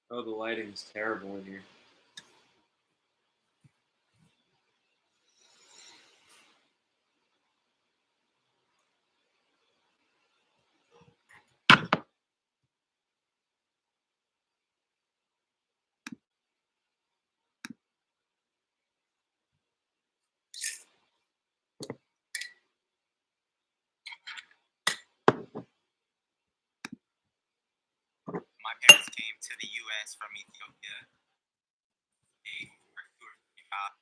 Oh, the lighting's terrible in here. My parents came to the U.S. from Ethiopia. They were 2 or 3 jobs.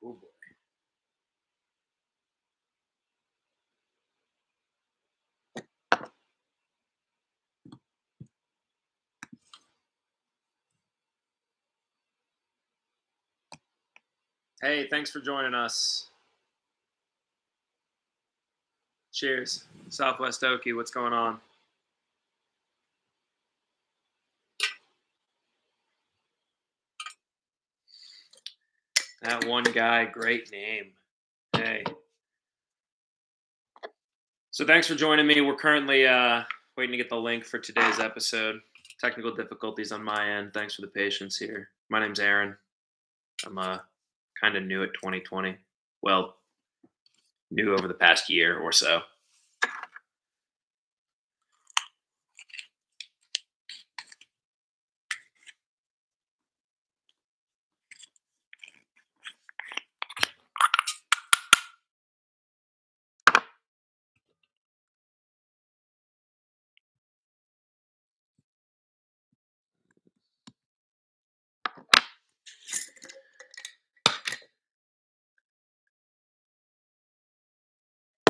Oh boy. Hey, thanks for joining us. Cheers. Southwest Okie, what's going on? That one guy, great name. Hey. So thanks for joining me. We're currently waiting to get the link for today's episode. Technical difficulties on my end. Thanks for the patience here. My name's Aaron. I'm kind of new at 2020. Well, new over the past year or so.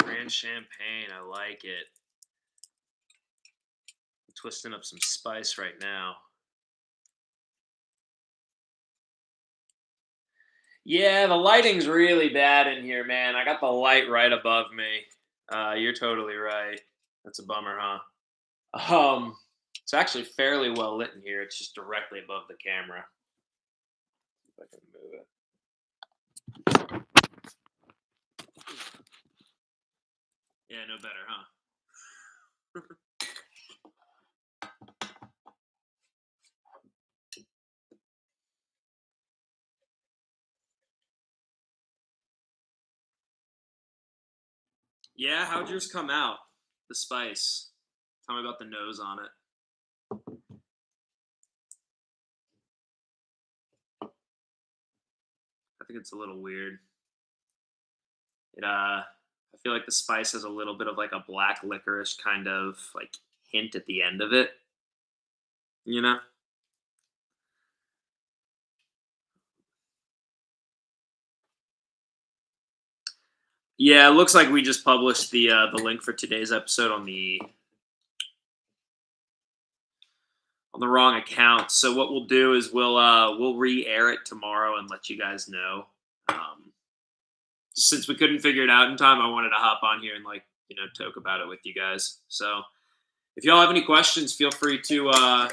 Grand champagne, I like it. I'm twisting up some spice right now. Yeah, the lighting's really bad in here, man. I got the light right above me. You're totally right. That's a bummer, huh? It's actually fairly well lit in here. It's just directly above the camera. If I can move it. Yeah, no better, huh? Yeah, how'd yours come out? The spice. Tell me about the nose on it. I think it's a little weird. I feel like the spice has a little bit of like a black licorice kind of like hint at the end of it. You know? Yeah, it looks like we just published the link for today's episode on the wrong account. So what we'll do is we'll re-air it tomorrow and let you guys know. Since we couldn't figure it out in time, I wanted to hop on here and talk about it with you guys. So if y'all have any questions, feel free to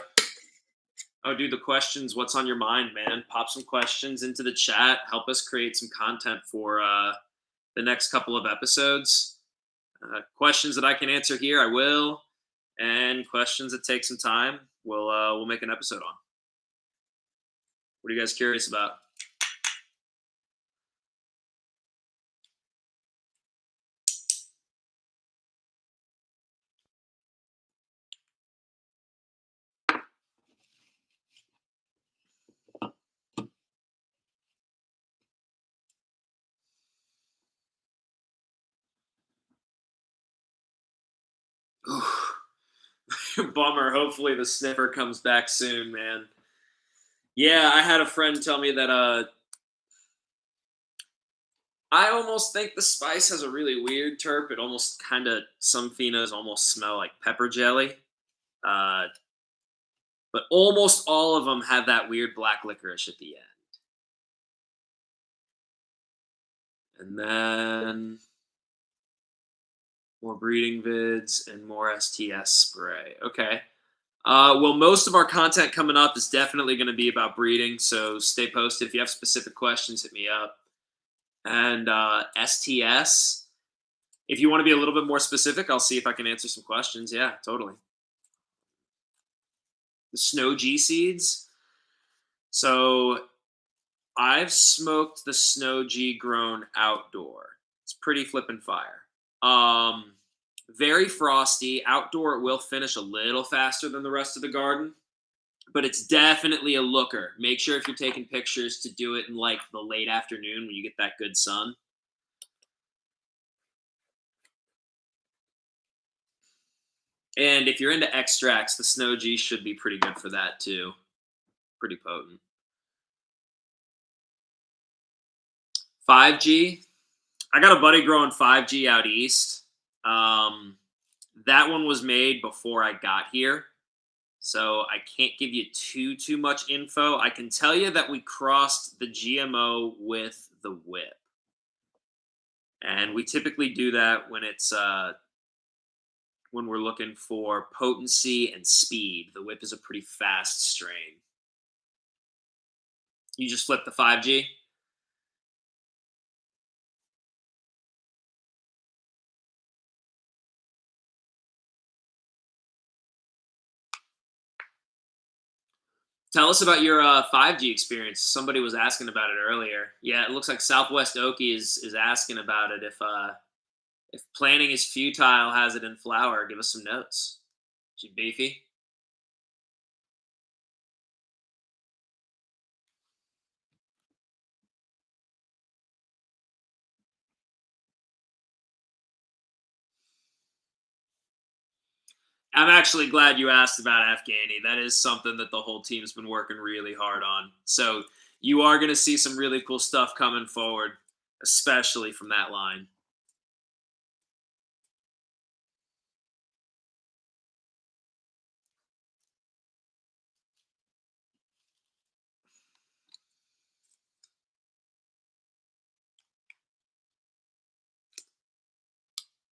do the questions. What's on your mind, man? Pop some questions into the chat. Help us create some content for the next couple of episodes. Questions that I can answer here, I will, and questions that take some time, we'll make an episode on. What are you guys curious about? Bummer. Hopefully the sniffer comes back soon, man. Yeah, I had a friend tell me that I almost think the spice has a really weird terp. It almost kind of, some phenos almost smell like pepper jelly. Uh, but almost all of them have that weird black licorice at the end. And then more breeding vids and more STS spray. Okay. Well, most of our content coming up is definitely going to be about breeding, so stay posted. If you have specific questions, hit me up. And STS, if you want to be a little bit more specific, I'll see if I can answer some questions. Yeah, totally. The snow G seeds. So I've smoked the snow G grown outdoor. It's pretty flippin' fire. Um, Very frosty. Outdoor, it will finish a little faster than the rest of the garden, but it's definitely a looker. Make sure if you're taking pictures to do it in like the late afternoon when you get that good sun. And if you're into extracts, the Snow G should be pretty good for that too. Pretty potent. 5G. I got a buddy growing 5G out east. That one was made before I got here, so I can't give you too much info. I can tell you that we crossed the GMO with the whip, and we typically do that when it's when we're looking for potency and speed. The whip is a pretty fast strain. You just flip the 5G. Tell us about your 5G experience. Somebody was asking about it earlier. Yeah, it looks like Southwest Okie is asking about it. If planning is futile, has it in flower? Give us some notes. She beefy. I'm actually glad you asked about Afghani. That is something that the whole team's been working really hard on. So you are going to see some really cool stuff coming forward, especially from that line.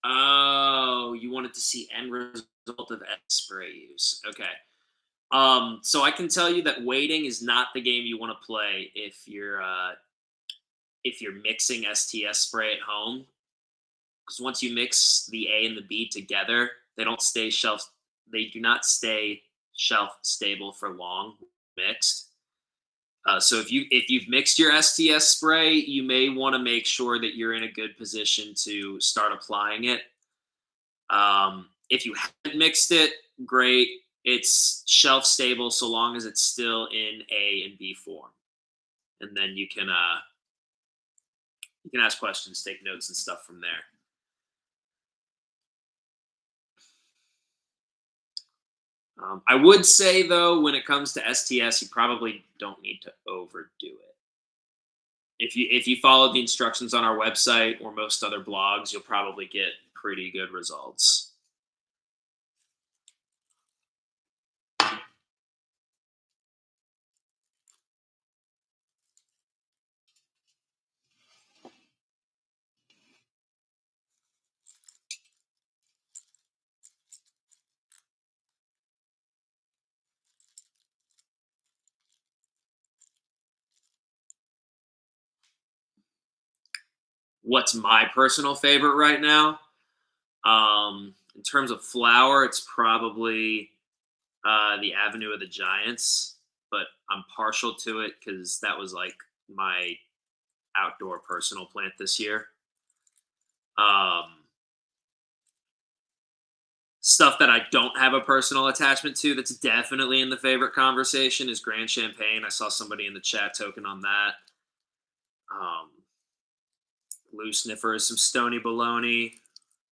Oh, you wanted to see end result of S spray use. Okay. So I can tell you that waiting is not the game you want to play if you're mixing STS spray at home, because once you mix the A and the B together, they don't stay shelf. They do not stay shelf stable for long mixed. So if you've mixed your STS spray, you may want to make sure that you're in a good position to start applying it. If you haven't mixed it, great. It's shelf stable so long as it's still in A and B form, and then you can ask questions, take notes, and stuff from there. I would say though, when it comes to STS, you probably don't need to overdo it. If you follow the instructions on our website or most other blogs, you'll probably get pretty good results. What's my personal favorite right now? In terms of flower, it's probably the Avenue of the Giants, but I'm partial to it because that was like my outdoor personal plant this year. Um, Stuff that I don't have a personal attachment to that's definitely in the favorite conversation is Grand Champagne. I saw somebody in the chat token on that. Um, Blue Sniffer is some Stony Baloney.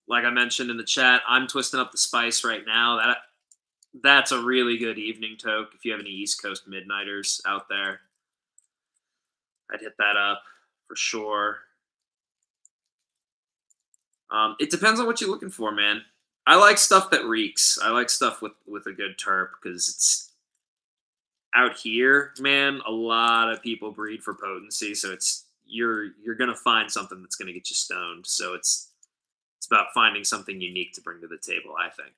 Like I mentioned in the chat, I'm twisting up the spice right now. That's a really good evening toke. If you have any East Coast midnighters out there, I'd hit that up for sure. It depends on what you're looking for, man. I like stuff that reeks. I like stuff with a good terp because it's out here, man. A lot of people breed for potency, so you're gonna find something that's gonna get you stoned. So it's about finding something unique to bring to the table, I think.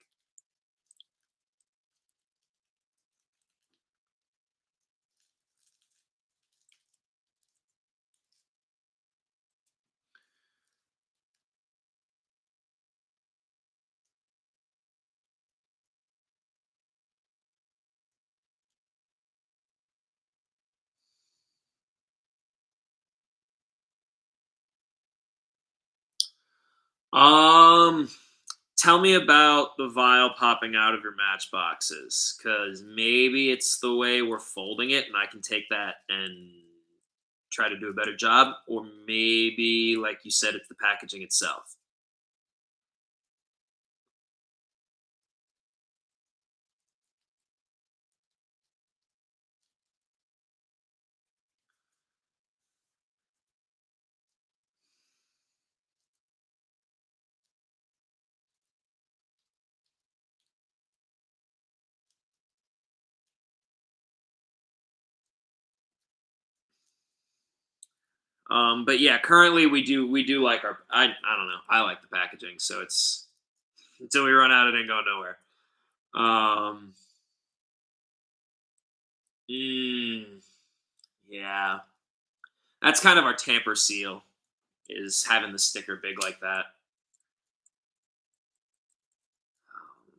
Um, Tell me about the vial popping out of your matchboxes, because maybe it's the way we're folding it, and I can take that and try to do a better job, or maybe, like you said, it's the packaging itself. But yeah, currently we do like our I don't know. I like the packaging, so it's until we run out, it ain't going nowhere. Um, mm, yeah, that's kind of our tamper seal is having the sticker big like that. Um,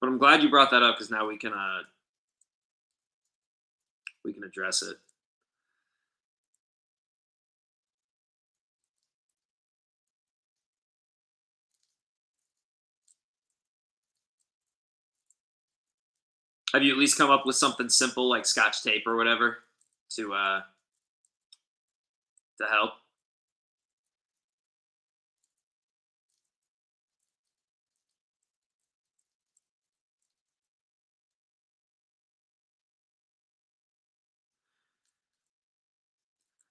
but I'm glad you brought that up because now we can address it. Have you at least come up with something simple like Scotch tape or whatever to uh to help?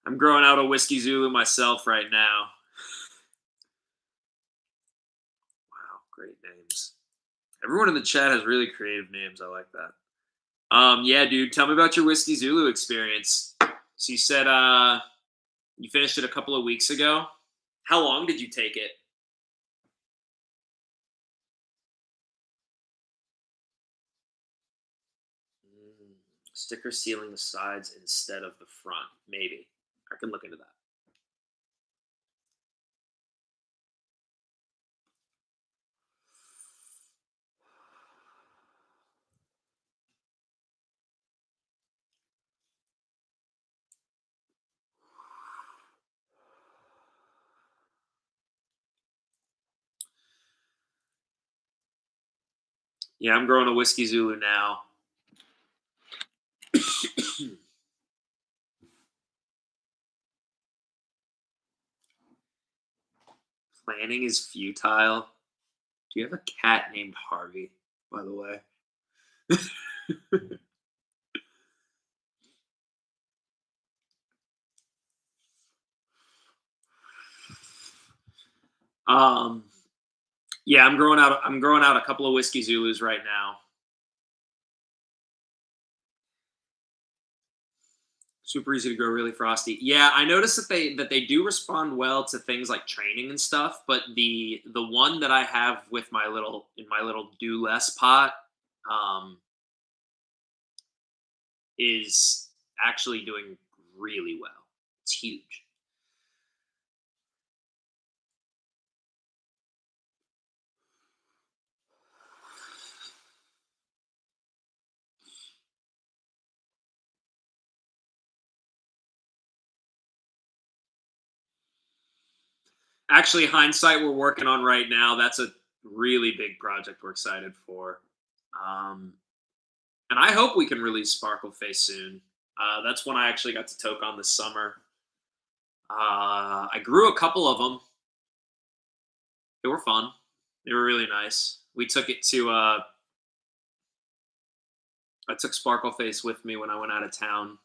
I'm growing out a whiskey Zulu myself right now. Wow, great names. Everyone in the chat has really creative names. I like that. Yeah, dude, tell me about your whiskey Zulu experience. So you said you finished it a couple of weeks ago. How long did you take it? Mm, sticker sealing the sides instead of the front. Maybe. I can look into that. Yeah, I'm growing a whiskey Zulu now. Planning is futile. Do you have a cat named Harvey, by the way? um, yeah, I'm growing out a couple of whiskey Zulus right now. Super easy to grow, really frosty. Yeah, I noticed that they do respond well to things like training and stuff. But the one that I have with my little do less pot um, is actually doing really well. It's huge. Actually, hindsight, we're working on right now. That's a really big project we're excited for. Um, and I hope we can release Sparkle Face soon. That's one I actually got to toke on this summer. I grew a couple of them. They were fun. They were really nice. We took it to. I took Sparkle Face with me when I went out of town.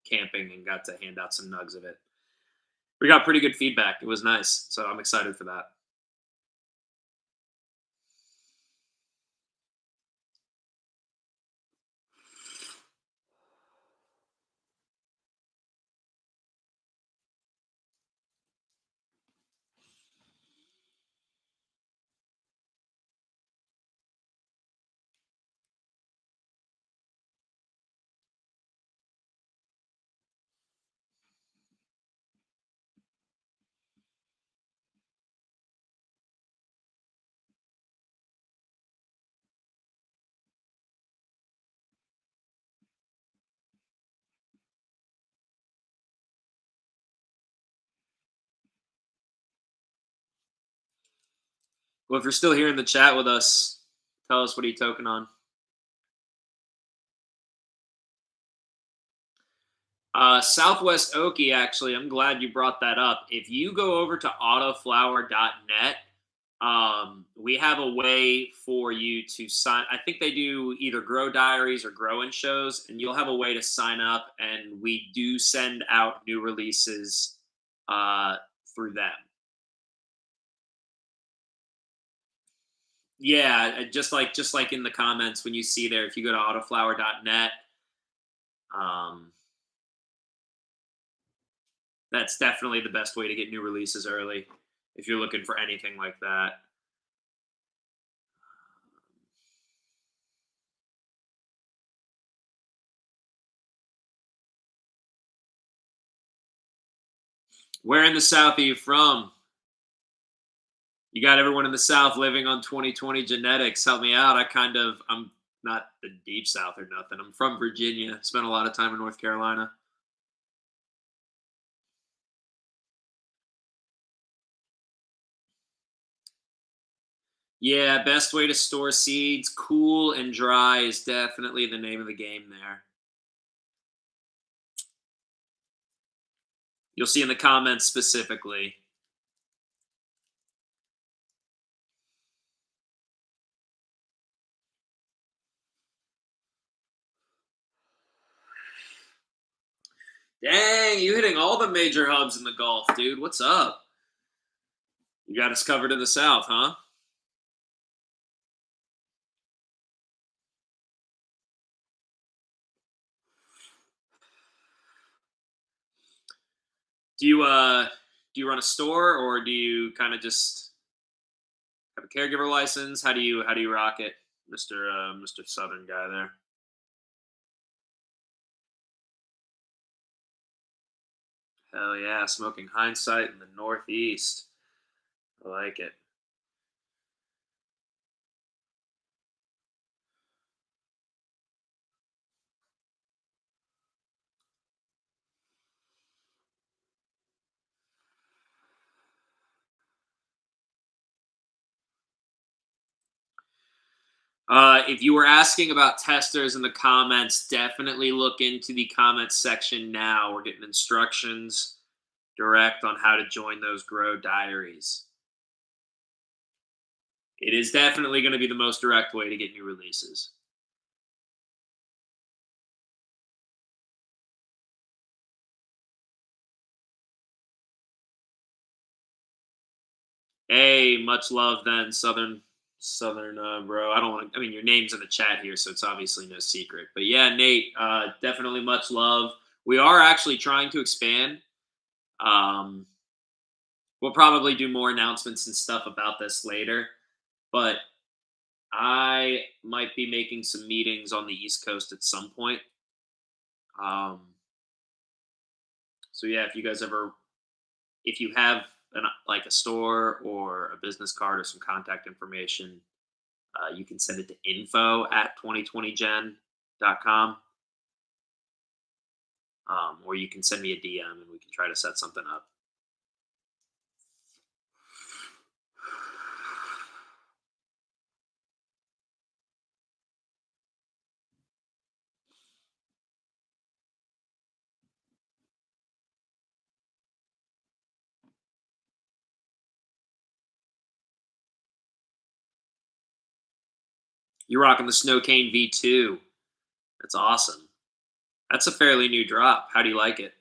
camping and got to hand out some nugs of it. We got pretty good feedback. It was nice, so I'm excited for that. Well, if you're still here in the chat with us, tell us what are you token on. Southwest Okie, actually, I'm glad you brought that up. If you go over to autoflower.net, we have a way for you to sign. I think they do either grow diaries or grow in shows, and you'll have a way to sign up. And we do send out new releases through them. Yeah, just like in the comments when you see there, if you go to autoflower.net, um, that's definitely the best way to get new releases early if you're looking for anything like that. Where in the South are you from? You got everyone in the South living on 2020 genetics. Help me out. I'm not the deep South or nothing. I'm from Virginia. Spent a lot of time in North Carolina. Yeah, best way to store seeds, cool and dry is definitely the name of the game there. You'll see in the comments specifically. Dang, you hitting all the major hubs in the Gulf, dude. What's up? You got us covered in the South, huh? Do you run a store, or do you kind of just have a caregiver license? How do you rock it, Mr. Southern guy there? Hell yeah, smoking hindsight in the Northeast. I like it. If you were asking about testers in the comments, definitely look into the comments section now. We're getting instructions direct on how to join those grow diaries. It is definitely going to be the most direct way to get new releases. Hey, much love then, Southern bro. I don't want to. I mean, your name's in the chat here, so it's obviously no secret. But yeah, Nate, definitely much love. We are actually trying to expand. Um, we'll probably do more announcements and stuff about this later, but I might be making some meetings on the East Coast at some point. Um, so yeah, if you have like a store or a business card or some contact information, you can send it to info@2020gen.com, or you can send me a DM and we can try to set something up. You're rocking the Snow Cane V2. That's awesome. That's a fairly new drop. How do you like it?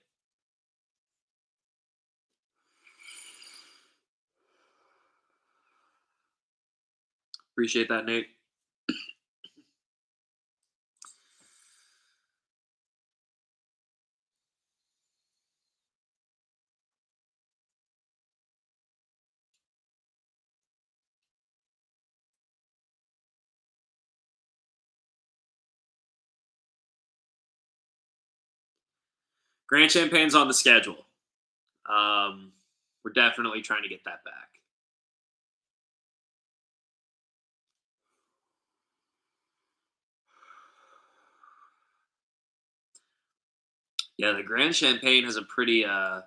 Appreciate that, Nate. Grand Champagne's on the schedule. Um, we're definitely trying to get that back. Yeah, the Grand Champagne has a pretty I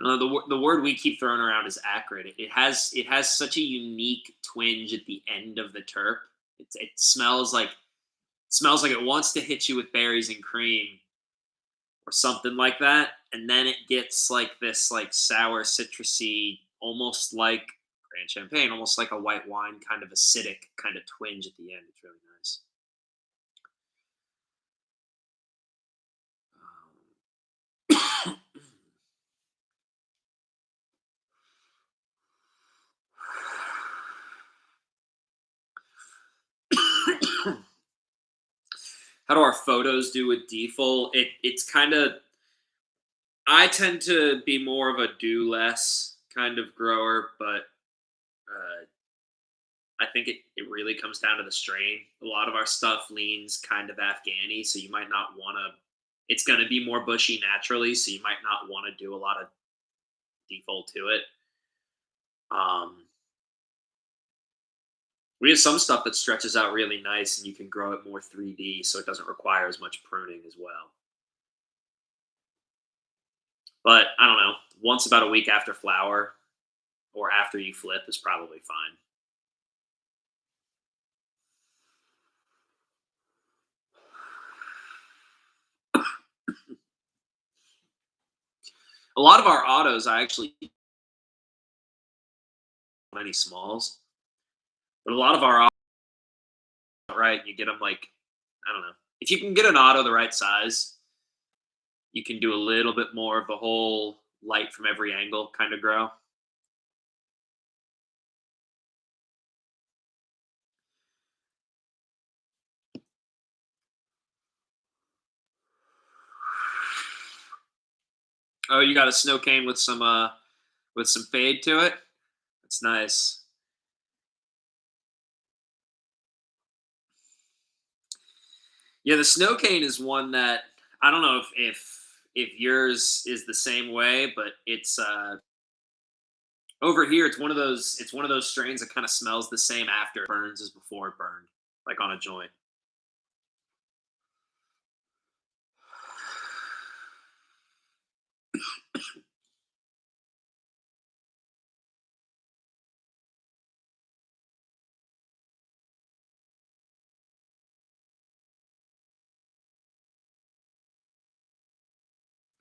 don't know, the word we keep throwing around is acrid. It has such a unique twinge at the end of the terp. It smells like it wants to hit you with berries and cream or something like that, and then it gets like this like sour citrusy, almost like Grand Champagne, almost like a white wine kind of acidic kind of twinge at the end. It's really nice. Um, How do our photos do with default? It's kind of I tend to be more of a do less kind of grower, but I think it really comes down to the strain. A lot of our stuff leans kind of Afghani, so you might not want to. It's going to be more bushy naturally, so you might not want to do a lot of default to it. Um, we have some stuff that stretches out really nice, and you can grow it more 3D, so it doesn't require as much pruning as well. But I don't know. Once about a week after flower or after you flip is probably fine. A lot of our autos, I actually many smalls, but a lot of our right, you get them like I don't know. If you can get an auto the right size, you can do a little bit more of the whole light from every angle kind of grow. Oh, you got a snow cane with some fade to it. That's nice. Yeah, the snow cane is one that I don't know if yours is the same way, but it's over here. It's one of those strains that kind of smells the same after it burns as before it burned, like on a joint.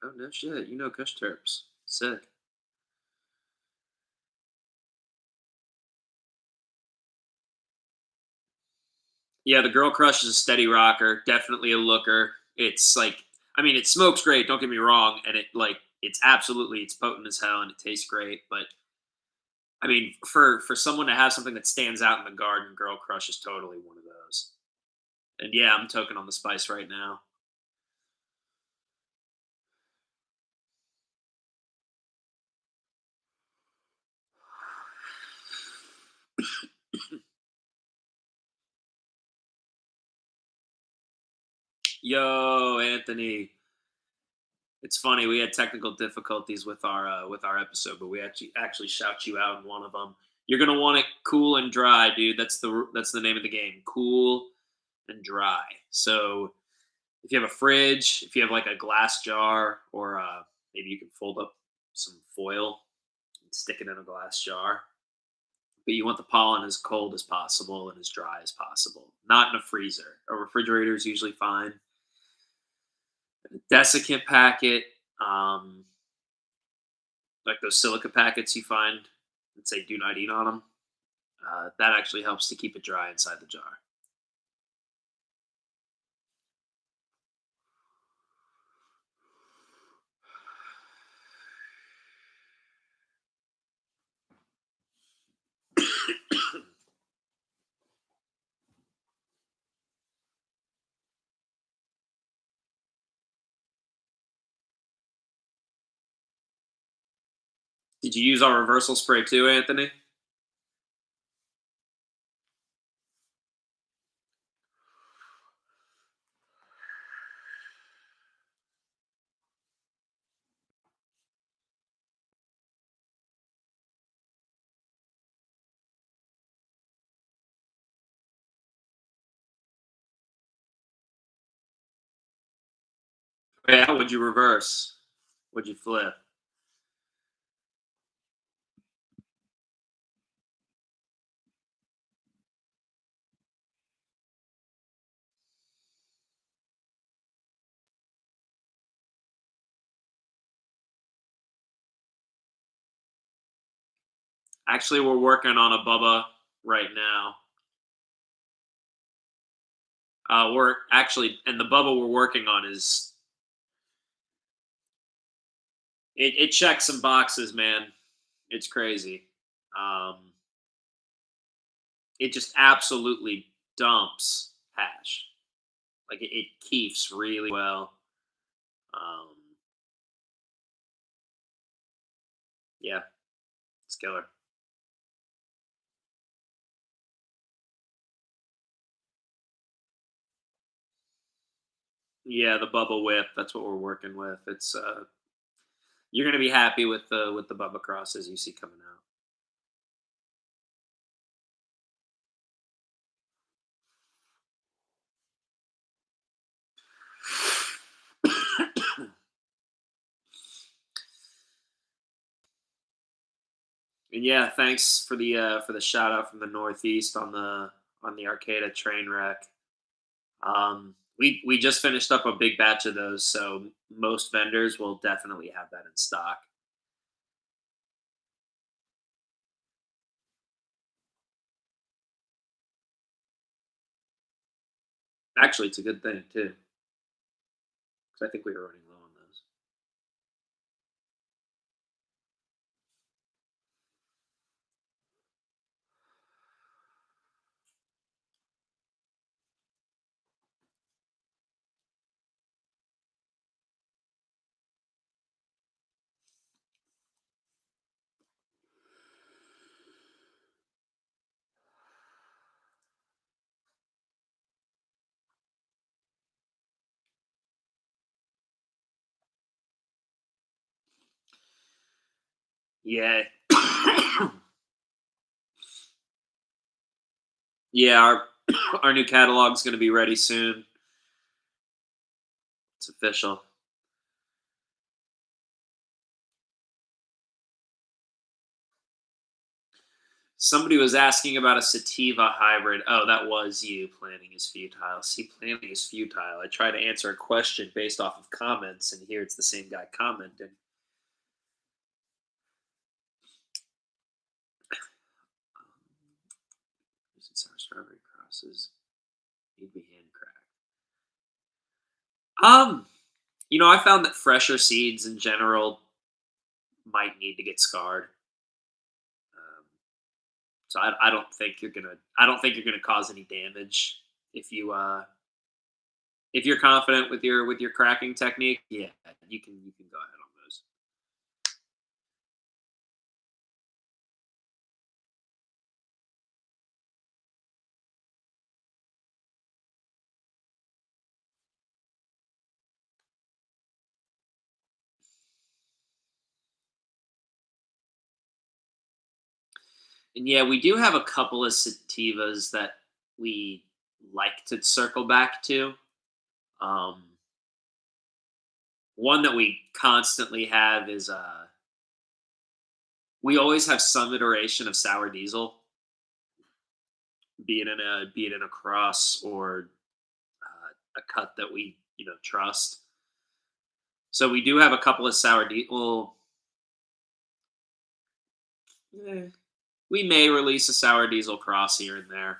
Oh no shit, you know Kush Terps. Sick. Yeah, the Girl Crush is a steady rocker, definitely a looker. It's like, I mean, it smokes great. Don't get me wrong, and it's potent as hell and it tastes great. But I mean, for someone to have something that stands out in the garden, Girl Crush is totally one of those. And yeah, I'm toking on the spice right now. Yo, Anthony. It's funny we had technical difficulties with our episode, but we actually shout you out in one of them. You're gonna want it cool and dry, dude. That's the name of the game. Cool and dry. So if you have a fridge, if you have like a glass jar, or maybe you can fold up some foil and stick it in a glass jar. But you want the pollen as cold as possible and as dry as possible. Not in a freezer. A refrigerator is usually fine. A desiccant packet, um, like those silica packets you find that say "Do not eat" on them. That actually helps to keep it dry inside the jar. Did you use our reversal spray too, Anthony? Yeah, how would you reverse? Would you flip? Actually, we're working on a Bubba right now. We're actually, and the Bubba we're working on is it checks some boxes, man. It's crazy. Um, it just absolutely dumps hash. Like it keeps really well. Um, yeah, it's killer. Yeah, the Bubba whip. That's what we're working with. It's you're gonna be happy with the Bubba crosses you see coming out. And yeah, thanks for the shout out from the Northeast on the Arcata train wreck. We just finished up a big batch of those, so most vendors will definitely have that in stock. Actually, it's a good thing too, because I think we were running low on those. Yeah, yeah. Our our new catalog's going to be ready soon. It's official. Somebody was asking about a sativa hybrid. Oh, that was you. Planning is futile. See, planning is futile. I try to answer a question based off of comments, and here it's the same guy commenting. Since our strawberry crosses need to be hand cracked. I found that fresher seeds in general might need to get scarred. Um, so I don't think you're gonna. I don't think you're gonna cause any damage if you're confident with your cracking technique. Yeah, you can go ahead on those. And yeah, we do have a couple of sativas that we like to circle back to. Um, One that we constantly have is we always have some iteration of sour diesel, be it in a cross or a cut that we trust. So we do have a couple of sour diesel. We may release a sour diesel cross here and there.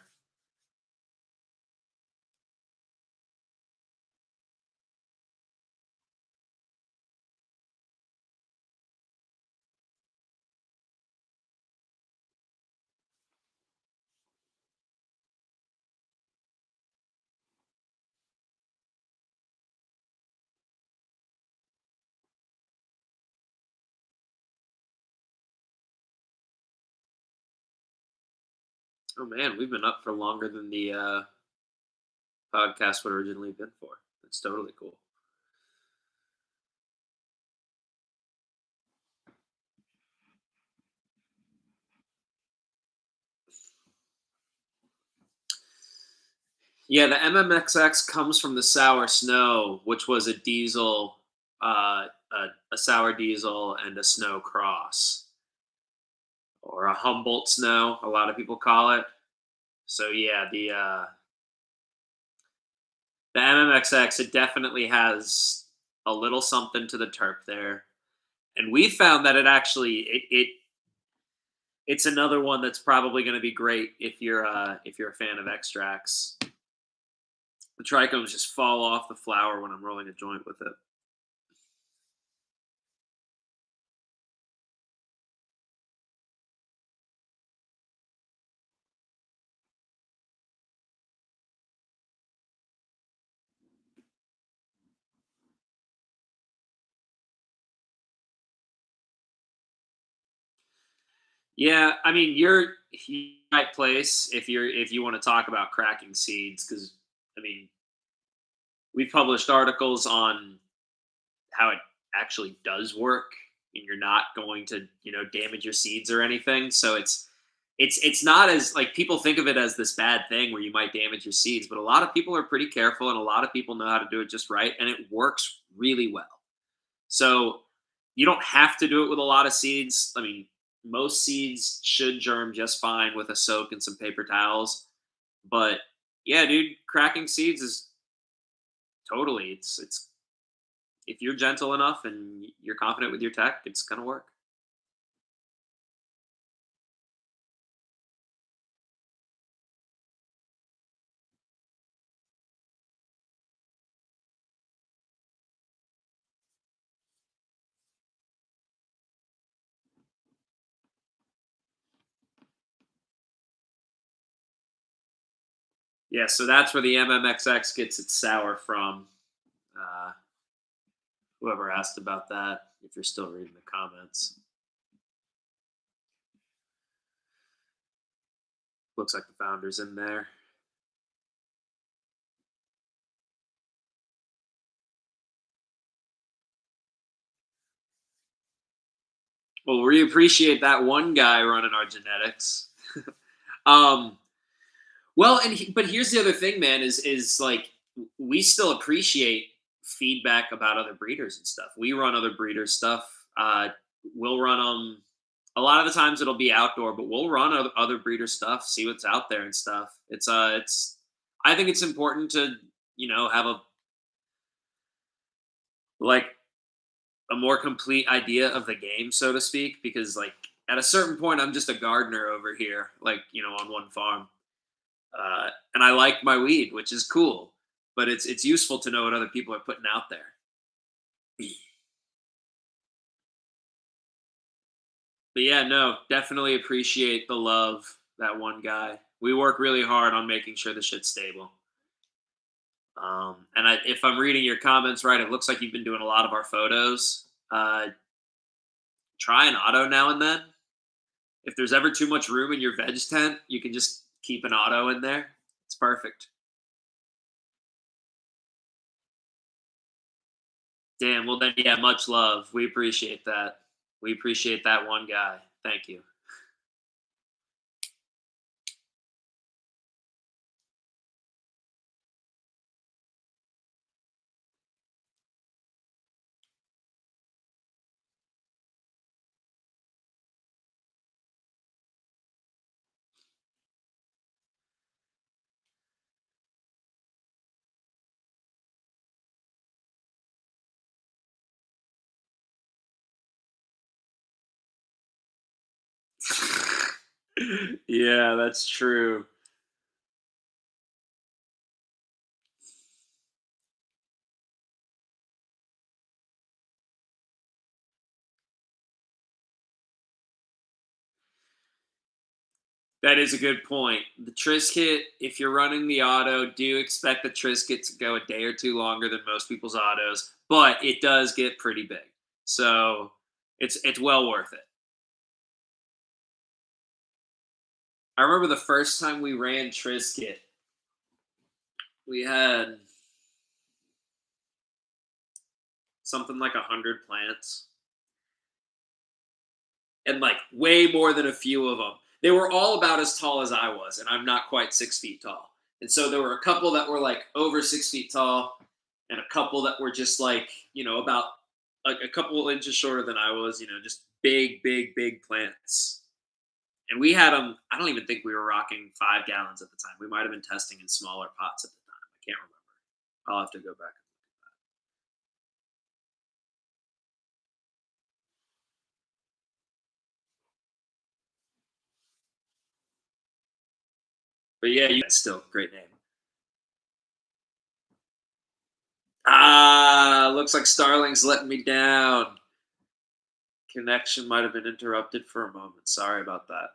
Oh man, we've been up for longer than the podcast would originally been for. That's totally cool. Yeah, the MMXX comes from the Sour Snow, which was a diesel, a sour diesel, and a snow cross, or a Humboldt Snow. A lot of people call it. So yeah, the MMXX, it definitely has a little something to the terp there, and we found that it actually it's another one that's probably going to be great if you're a fan of extracts. The trichomes just fall off the flower when I'm rolling a joint with it. Yeah, I mean you're in the right place if you want to talk about cracking seeds because I mean we've published articles on how it actually does work and you're not going to damage your seeds or anything. So it's not as like people think of it as this bad thing where you might damage your seeds, but a lot of people are pretty careful and a lot of people know how to do it just right and it works really well. So you don't have to do it with a lot of seeds. I mean, most seeds should germ just fine with a soak and some paper towels. But yeah, dude, cracking seeds is totally it's if you're gentle enough and you're confident with your tech, it's gonna work. Yeah, so that's where the MMXX gets its sour from. Uh, Whoever asked about that, if you're still reading the comments, looks like the founder's in there. Well, we appreciate that one guy running our genetics. um, well, but here's the other thing, man. Is like we still appreciate feedback about other breeders and stuff. We run other breeders stuff. We'll run them. A lot of the times it'll be outdoor, but we'll run other breeder stuff, see what's out there and stuff. It's. I think it's important to have a like a more complete idea of the game, so to speak, because like at a certain point, I'm just a gardener over here, like on one farm, and I like my weed, which is cool, but it's useful to know what other people are putting out there. But yeah, no, definitely appreciate the love. That one guy, we work really hard on making sure the shit's stable. And if I'm reading your comments right, it looks like you've been doing a lot of our photos. Try an auto now and then. If there's ever too much room in your veg tent, you can just keep an auto in there. It's perfect. Damn. Well, then, yeah, much love. We appreciate that. We appreciate that one guy. Thank you. Yeah, that's true. That is a good point. The Trisket, if you're running the auto, do expect the Trisket to go a day or two longer than most people's autos, but it does get pretty big. So it's well worth it. I remember the first time we ran Trisket, we had something like 100 plants, and like way more than a few of them. They were all about as tall as I was, and I'm not quite 6 feet tall. And so there were a couple that were like over 6 feet tall, and a couple that were just like, about like a couple inches shorter than I was, just big, big, big plants. And we had them. I don't even think we were rocking 5 gallons at the time. We might have been testing in smaller pots at the time. I can't remember. I'll have to go back. But yeah, you still great name. Looks like Starling's letting me down. Connection might have been interrupted for a moment. Sorry about that.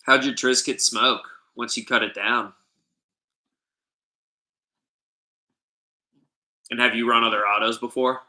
How'd your Trisket smoke once you cut it down? And have you run other autos before?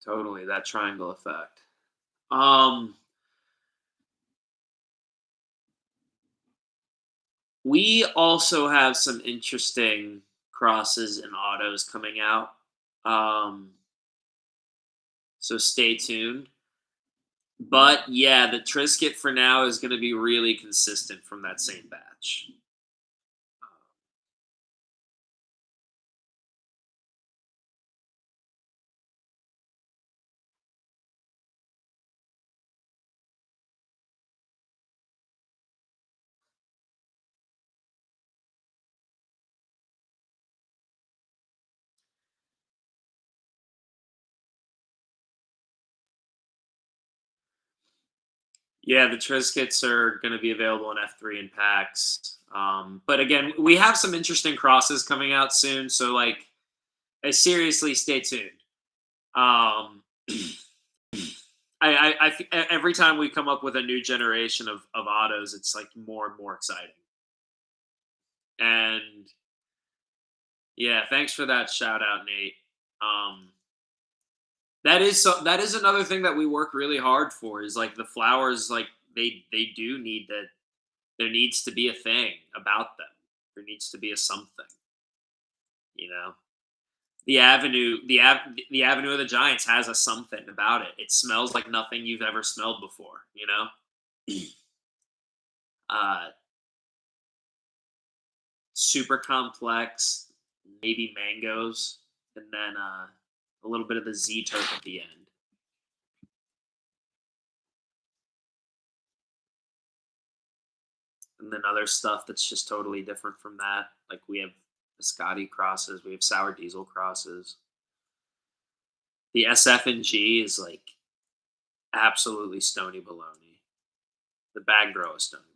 Totally, that triangle effect. Um, we also have some interesting crosses and autos coming out. Um, so stay tuned. But yeah, the Trisket for now is going to be really consistent from that same batch. Yeah, the Triscuits are going to be available in F3 and packs. But again, we have some interesting crosses coming out soon. So, like, seriously, stay tuned. Um, every time we come up with a new generation of autos, it's like more and more exciting. And yeah, thanks for that shout out, Nate. Um, that is another thing that we work really hard for is like the flowers, like they do need that. There needs to be a thing about them. There needs to be a something, you know. The avenue of the Giants has a something about it. It smells like nothing you've ever smelled before, you know. uh, Super complex, maybe mangoes, and then a little bit of the Z toke at the end. And then other stuff that's just totally different from that. Like we have biscotti crosses, we have sour diesel crosses. The SF and G is like absolutely stony baloney. The bag grow is stony baloney.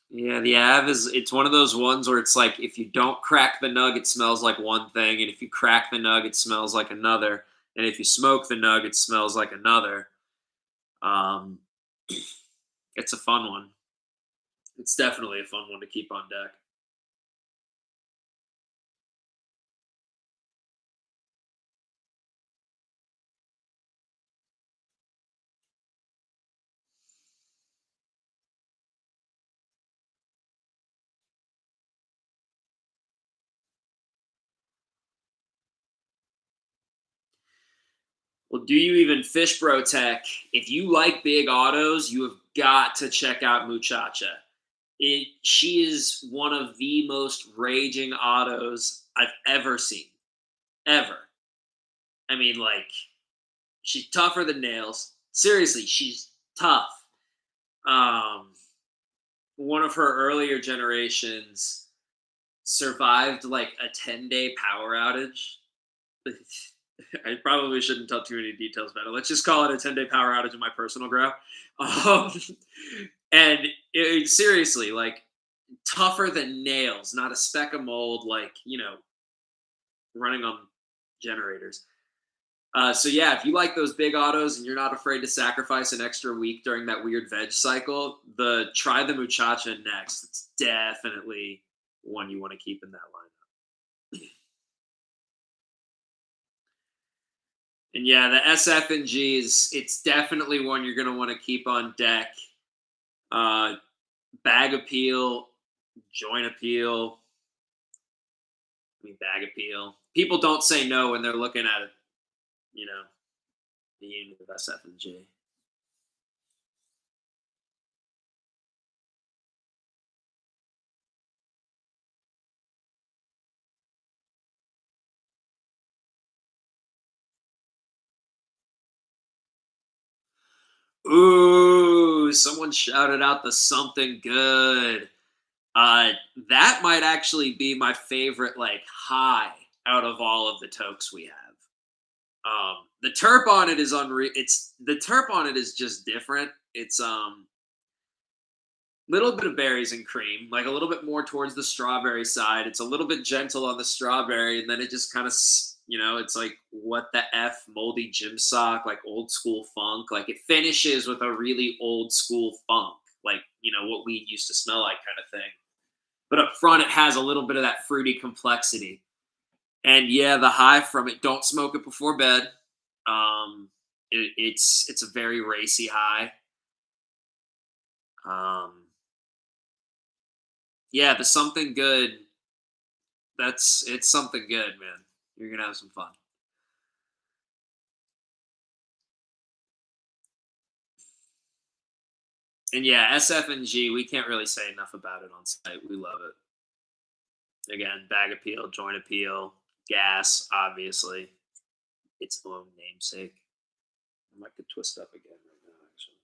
Yeah, the Av is it's one of those ones where it's like if you don't crack the nug, it smells like one thing, and if you crack the nug, it smells like another, and if you smoke the nug, it smells like another. Um, it's a fun one. It's definitely a fun one to keep on deck. Well, Well, do you even fish, bro tech? If you like big autos, you have got to check out Muchacha. She is one of the most raging autos I've ever seen. Ever. I mean, like, she's tougher than nails. Seriously, she's tough. Um, One of her earlier generations survived like a 10-day power outage. I probably shouldn't tell too many details about it. Let's just call it a 10-day power outage in my personal graph. Um, and seriously, like, tougher than nails, not a speck of mold, like, running on generators. So yeah, if you like those big autos and you're not afraid to sacrifice an extra week during that weird veg cycle, try the Muchacha next. It's definitely one you want to keep in that lineup. And yeah, the SFNG it's definitely one you're going to want to keep on deck. Bag appeal, joint appeal. I mean, bag appeal. People don't say no when they're looking at it. The unit of SFNG. Ooh, someone shouted out the something good. That might actually be my favorite, like, high out of all of the tokes we have. The terp on it is unreal. The terp on it is just different. It's little bit of berries and cream, like a little bit more towards the strawberry side. It's a little bit gentle on the strawberry, and then it just kind of, it's like what the F moldy gym sock, like old school funk. Like it finishes with a really old school funk, like what weed used to smell like, kind of thing. But up front, it has a little bit of that fruity complexity. And yeah, the high from it, don't smoke it before bed. It's a very racy high. Yeah, the something good. It's something good, man. You're gonna have some fun. And yeah, SFNG, we can't really say enough about it on site. We love it. Again, bag appeal, joint appeal, gas, obviously, its own namesake. I might get twist up again right now, actually.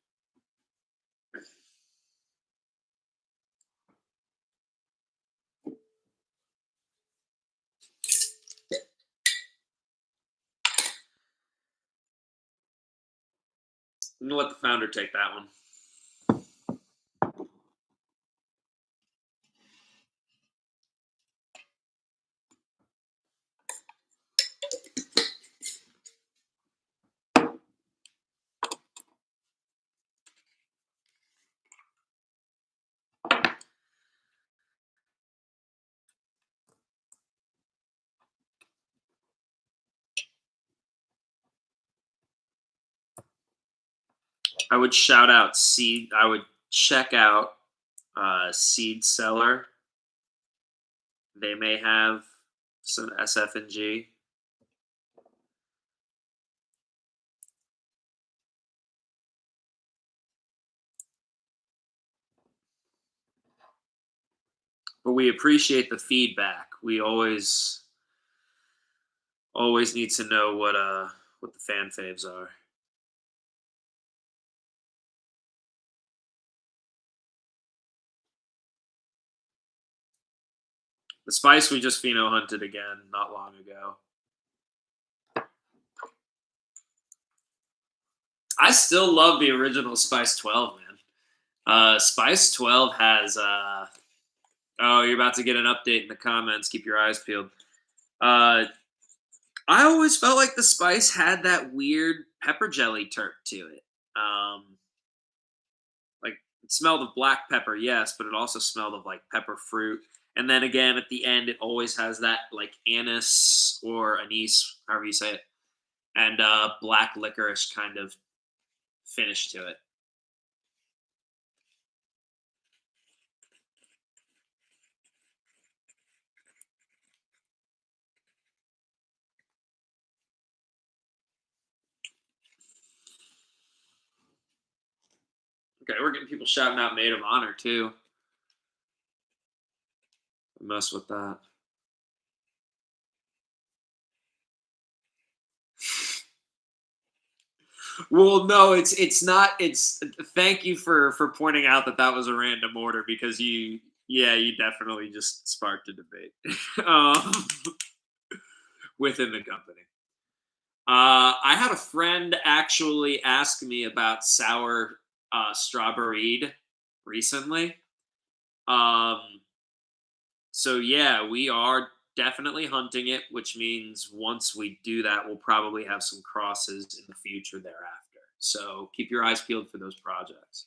I'm gonna let the founder take that one. I would shout out Seed. I would check out Seed Seller. They may have some SFNG. But we appreciate the feedback. We always need to know what the fan faves are. The spice we just pheno hunted again not long ago. I still love the original Spice 12, man. Spice 12 has oh, you're about to get an update in the comments. Keep your eyes peeled. I always felt like the spice had that weird pepper jelly terp to it. Like it smelled of black pepper, yes, but it also smelled of like pepper fruit. And then again, at the end, it always has that like anise or anise, however you say it, and black licorice kind of finish to it. Okay, we're getting people shouting out Maid of Honor too. Mess with that. Well, no, it's not. It's thank you for pointing out that that was a random order because you definitely just sparked a debate within the company. I had a friend actually ask me about sour strawberry recently. Um, so yeah, we are definitely hunting it, which means once we do that, we'll probably have some crosses in the future thereafter. So keep your eyes peeled for those projects.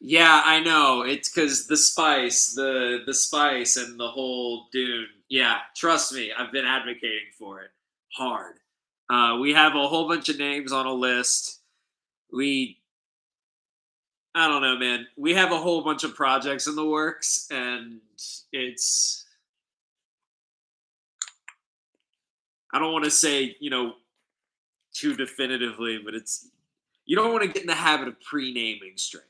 Yeah, I know. It's because the spice, and the whole Dune. Yeah, trust me, I've been advocating for it hard. We have a whole bunch of names on a list. We, I don't know, man. We have a whole bunch of projects in the works, and it's. I don't want to say too definitively, but it's. You don't want to get in the habit of pre-naming strains.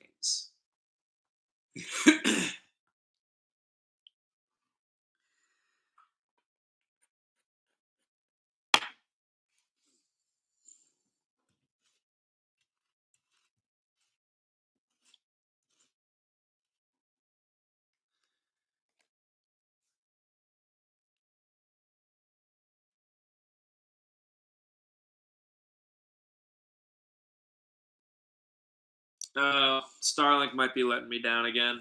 Starlink might be letting me down again.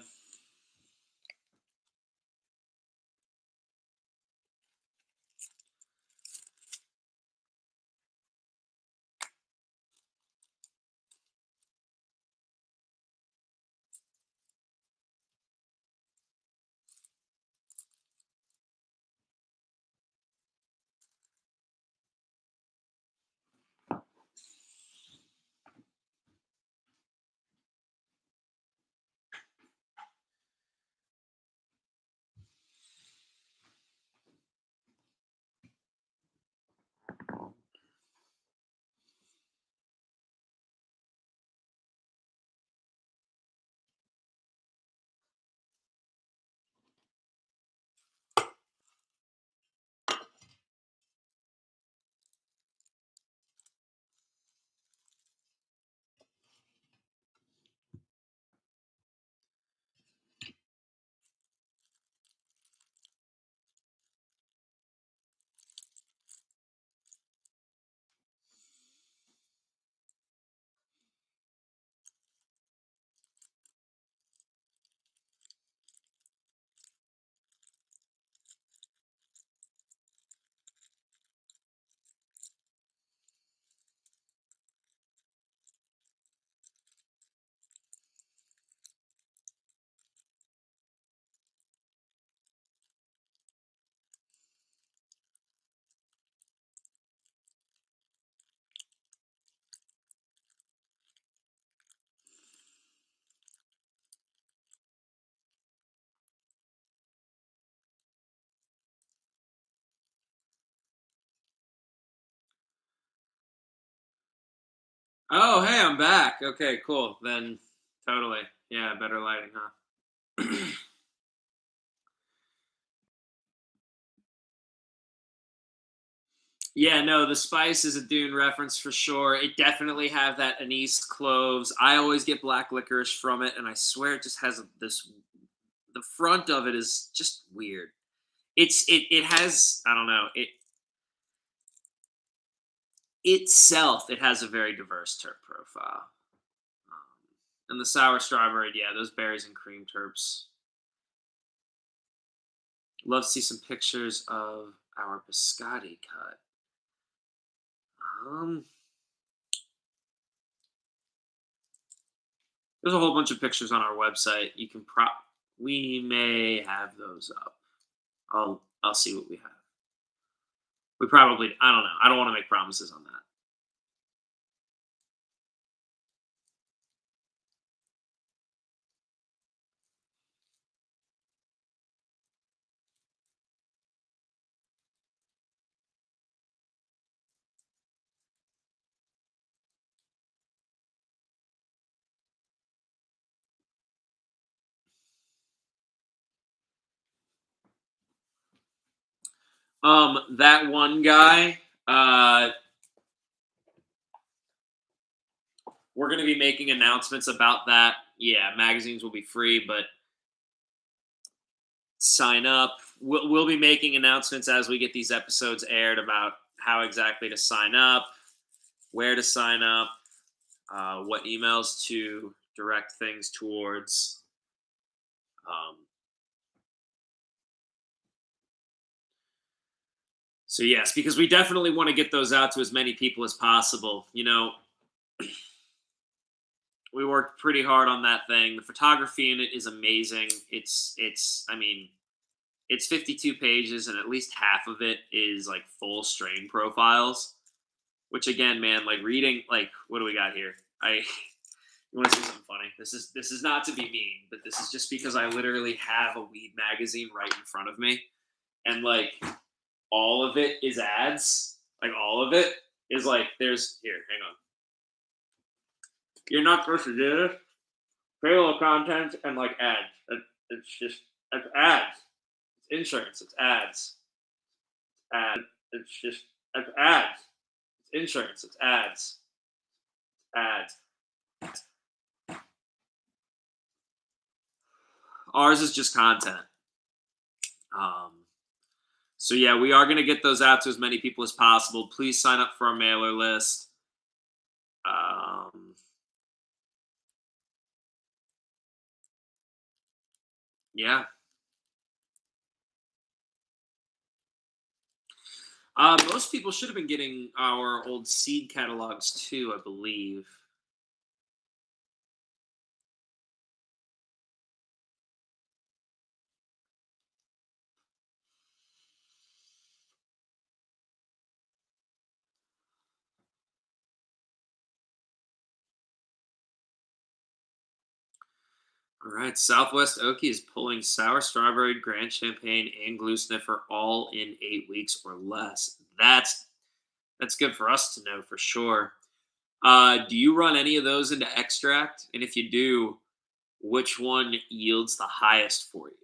Oh, hey, I'm back. Okay, cool. Then totally. Yeah, better lighting, huh? Yeah, no, the spice is a Dune reference for sure. It definitely have that anise cloves. I always get black licorice from it, and I swear it just has this. The front of it is just weird. It has, I don't know, it itself, it has a very diverse terp profile. And the sour strawberry, yeah, those berries and cream terps. Love to see some pictures of our biscotti cut. Um, there's a whole bunch of pictures on our website. You can we may have those up. I'll see what we have. We probably, I don't know. I don't want to make promises on that. That one guy, we're going to be making announcements about that. Yeah, magazines will be free, but sign up. We'll be making announcements as we get these episodes aired about how exactly to sign up, where to sign up, what emails to direct things towards. So yes, because we definitely want to get those out to as many people as possible. You know, we worked pretty hard on that thing. The photography in it is amazing. It's I mean, it's 52 pages and at least half of it is like full strain profiles, which again, man, like reading like what do we got here? I You want to see something funny? This is not to be mean, but this is just because I literally have a weed magazine right in front of me, and like all of it is ads. Like all of it is like there's here. Hang on. You're not supposed to do this. Payroll content and like ads. It's just it's ads. It's insurance. It's ads. Ad. It's just it's ads. It's insurance. It's ads. Ads. Ours is just content. So yeah, we are going to get those out to as many people as possible. Please sign up for our mailer list. Yeah. Most people should have been getting our old seed catalogs too, I believe. All right, Southwest Okie is pulling sour strawberry, Grand Champagne, and glue sniffer all in 8 weeks or less. That's good for us to know for sure. Do you run any of those into extract? And if you do, which one yields the highest for you?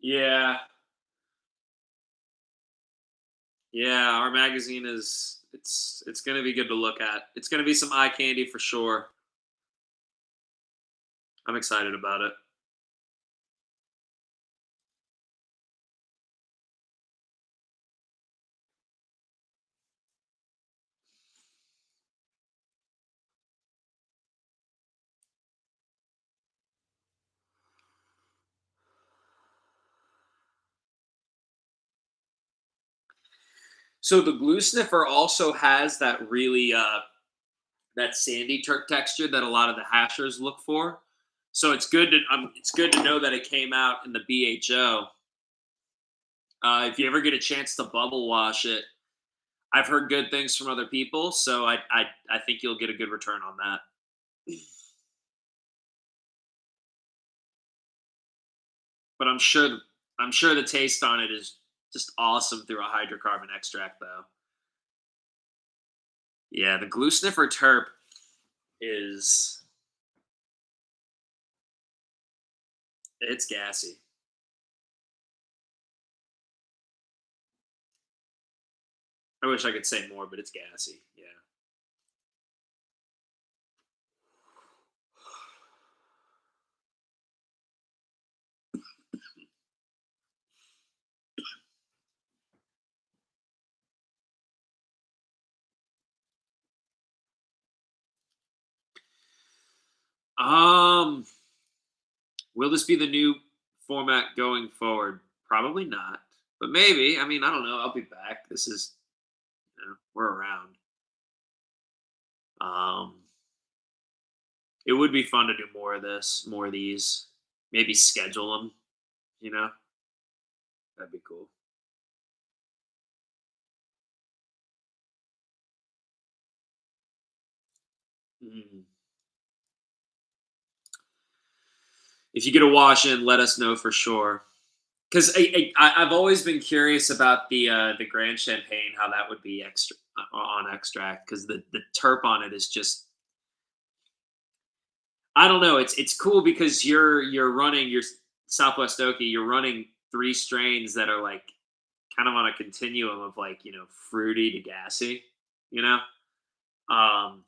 Yeah, yeah. Our magazine is it's going to be good to look at. It's going to be some eye candy for sure. I'm excited about it. So the glue sniffer also has that really that sandy Turk texture that a lot of the hashers look for. So it's good to know that it came out in the BHO. If you ever get a chance to bubble wash it, I've heard good things from other people, so I think you'll get a good return on that. But I'm sure the taste on it is just awesome through a hydrocarbon extract, though. Yeah, the glue sniffer terp is it's gassy. I wish I could say more, but it's gassy. Yeah. Um, will this be the new format going forward? Probably not, but maybe. I mean, I don't know. I'll be back. This is we're around. Um, it would be fun to do more of this, more of these. Maybe schedule them. You know, that'd be cool. Mm. if you get a wash in, let us know for sure. Because I've always been curious about the Grand Champagne, how that would be extra on extract, because the terp on it is just, I don't know. It's cool because you're running your Southwest Okie. You're running three strains that are like kind of on a continuum of like, fruity to gassy. You know. Um,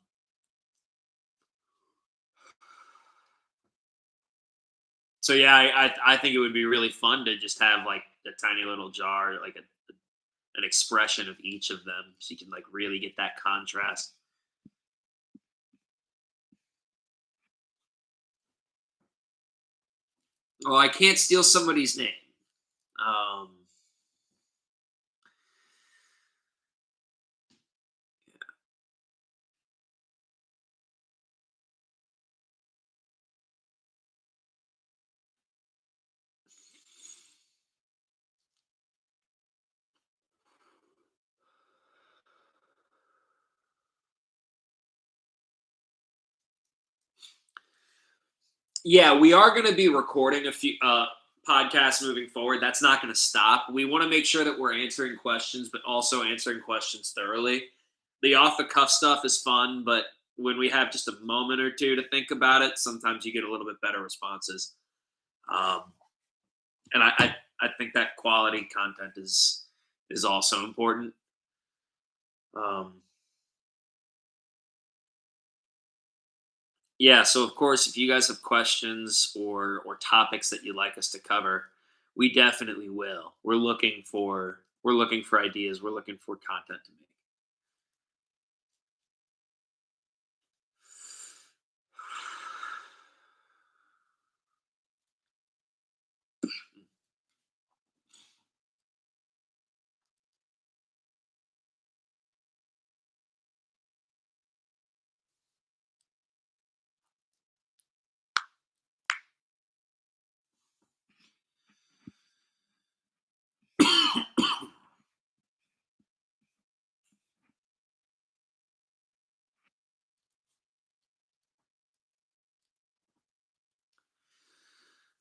so yeah, I think it would be really fun to just have like a tiny little jar, like an expression of each of them, so you can like really get that contrast. Oh, I can't steal somebody's name. Um, yeah, we are going to be recording a few podcasts moving forward. That's not going to stop. We want to make sure that we're answering questions, but also answering questions thoroughly. The off the cuff stuff is fun, but when we have just a moment or two to think about it, sometimes you get a little bit better responses. Um, and I think that quality content is also important. Um, yeah, so of course, if you guys have questions or topics that you'd like us to cover, we definitely will. We're looking for ideas. We're looking for content to make.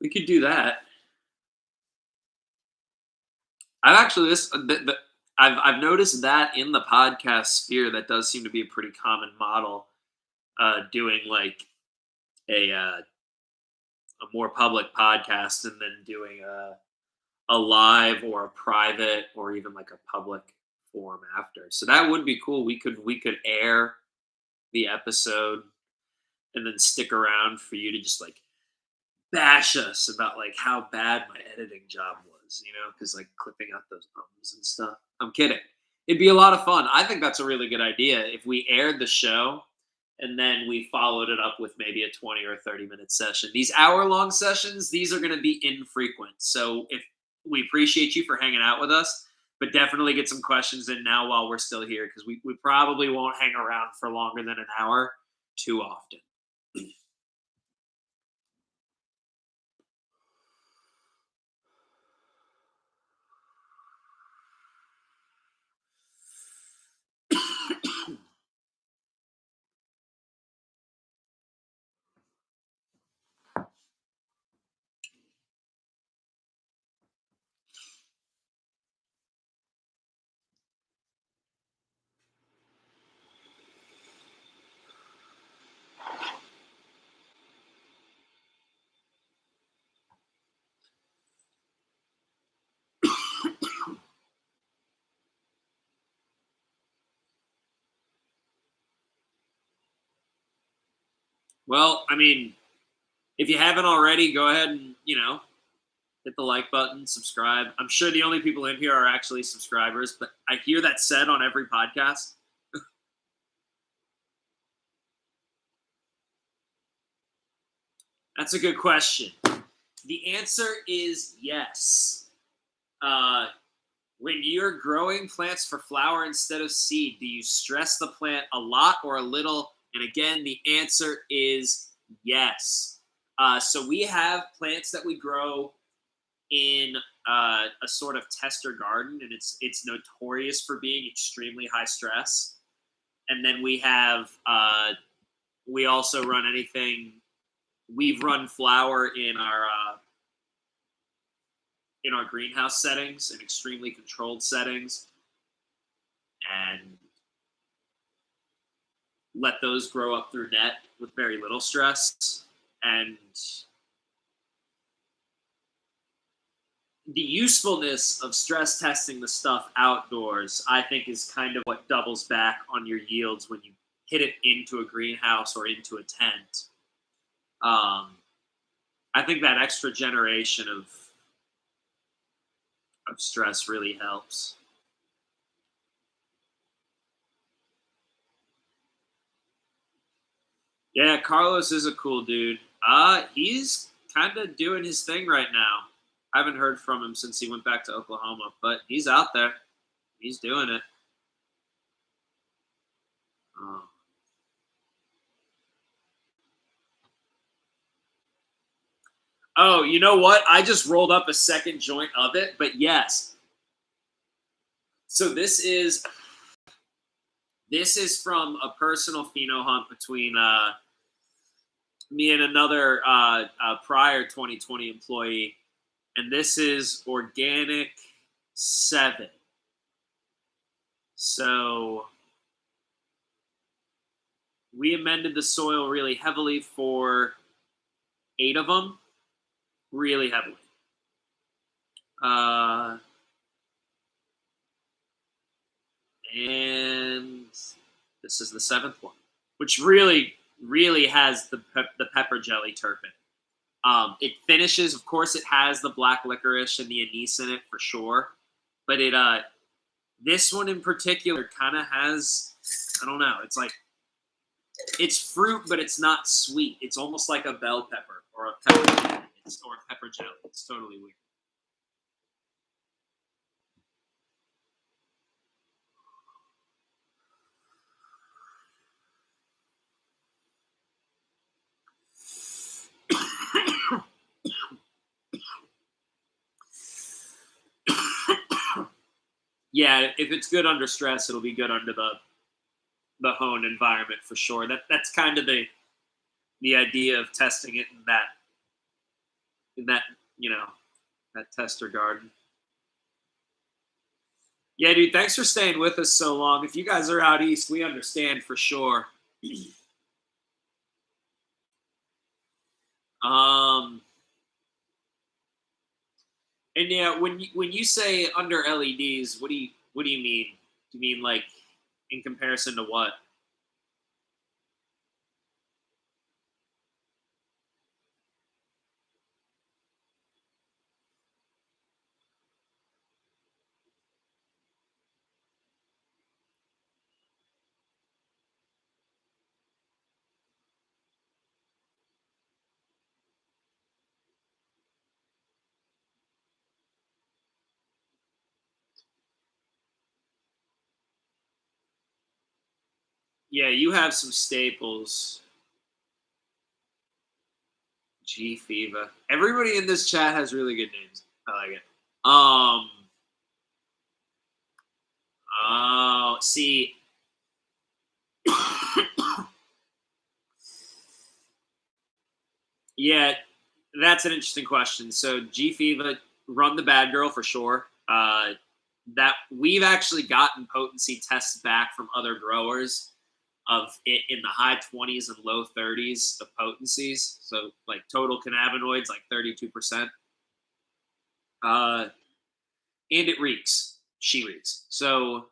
We could do that. I've actually this I've noticed that in the podcast sphere that does seem to be a pretty common model. Doing like a more public podcast and then doing a live or a private or even like a public forum after. So that would be cool. We could air the episode and then stick around for you to just like bash us about like how bad my editing job was, because like clipping out those ums and stuff. I'm kidding. It'd be a lot of fun. I think that's a really good idea if we aired the show and then we followed it up with maybe a 20 or 30-minute session. These hour-long sessions, these are going to be infrequent. So if we appreciate you for hanging out with us, but definitely get some questions in now while we're still here, because we probably won't hang around for longer than an hour too often. Well, I mean, if you haven't already, go ahead and, hit the like button, subscribe. I'm sure the only people in here are actually subscribers, but I hear that said on every podcast. That's a good question. The answer is yes. When you're growing plants for flower instead of seed, do you stress the plant a lot or a little? And again, the answer is yes. So we have plants that we grow in a sort of tester garden, and it's notorious for being extremely high stress. And then we also run anything we've run flower in our greenhouse settings, in extremely controlled settings, and let those grow up through net with very little stress. And the usefulness of stress testing the stuff outdoors, I think, is kind of what doubles back on your yields when you hit it into a greenhouse or into a tent. I think that extra generation of stress really helps. Yeah, Carlos is a cool dude. He's kind of doing his thing right now. I haven't heard from him since he went back to Oklahoma, but he's out there. He's doing it. Um, oh, you know what? I just rolled up a second joint of it, but yes. So this is from a personal pheno hunt between me and another prior 2020 employee, and this is organic 7. So we amended the soil really heavily for 8 of them, really heavily. And this is the 7th one, which really, really has the pepper jelly terpene. It finishes, of course, it has the black licorice and the anise in it for sure, but this one in particular kind of has, I don't know, it's like, it's fruit, but it's not sweet. It's almost like a bell pepper or a pepper, or a pepper jelly. It's totally weird. Yeah, if it's good under stress, it'll be good under the hone environment for sure. That's kind of the idea of testing it in that that tester garden. Yeah, dude, thanks for staying with us so long. If you guys are out east, we understand for sure. um and yeah, when you say under LEDs, what do you mean? Do you mean like in comparison to what? Yeah, you have some staples. G Fiva. Everybody in this chat has really good names. I like it. Oh, see. Yeah, that's an interesting question. So G Fiva, run the bad girl for sure. That we've actually gotten potency tests back from other growers of it in the high 20s and low 30s of potencies. So like total cannabinoids, like 32%. And it reeks. She reeks. So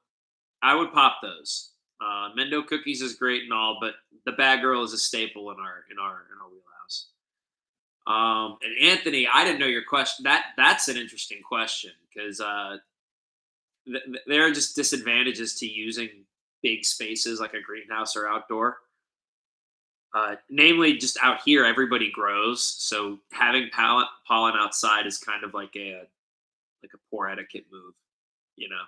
I would pop those. Mendo cookies is great and all, but the bad girl is a staple in our wheelhouse. And Anthony, I didn't know your question. That's an interesting question because there are just disadvantages to using big spaces like a greenhouse or outdoor. Namely, just out here, everybody grows, so having pollen outside is kind of like a poor etiquette move, you know.